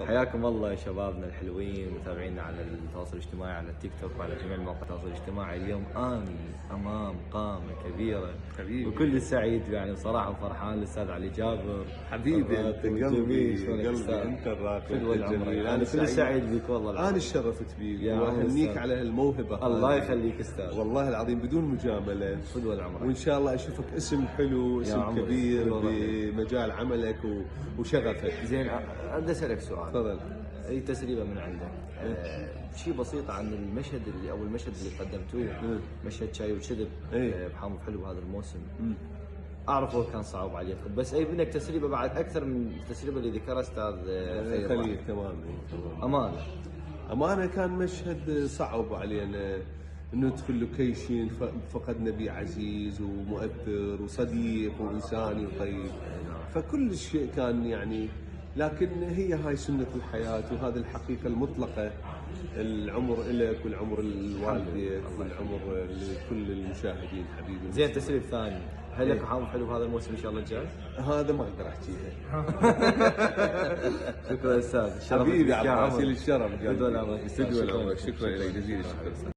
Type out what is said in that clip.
حياكم الله يا شبابنا الحلوين متابعينا على التواصل الاجتماعي على التيك توك وعلى جميع مواقع التواصل الاجتماعي. اليوم أنا أمام قامة كبيرة حبيبي وكل سعيد يعني بصراحة وفرحان الأستاذ علي جابر حبيبي انت قلبي قلبي انت الراقي فدوى العمر. أنا كل سعيد بك والله العظيم. انا اشرفت بيك يا واهنيك أستاذ. على هالموهبه الله هذه. يخليك أستاذ والله العظيم بدون مجامله، فدوى العمر. وان شاء الله اشوفك اسم حلو، اسم عمري. كبير والله. بمجال عملك وشغفك. زين بدي أسألك سؤال. تفضل. اي تسريبه من عندك شيء بسيط عن المشهد اللي او المشهد اللي قدمتوه مشهد شاي وكذب بحامض حلو هذا الموسم. اعرف هو كان صعب عليكم، بس ابي منك تسريبه بعد اكثر من التسريبه اللي ذكرها استاذ خليل. تمام. امانه كان مشهد صعب علينا، ندخل لوكيشن فقدنا بيه عزيز ومؤثر وصديق وانساني وطيب، فكل شيء كان يعني، لكن هي هاي سنة الحياة وهذه الحقيقة المطلقة. العمر لك والعمر لوالديك والعمر لكل المشاهدين حبيبي. زين تسريب ثاني، هل لك حامض حلو بهذا الموسم ان شاء الله الجاي؟ هذا ما اقدر احكيها. شكرا استاذ. حبيبي عبد الراسيل الشرف. فدوى العمر. شكرا لك جزيل الشكر.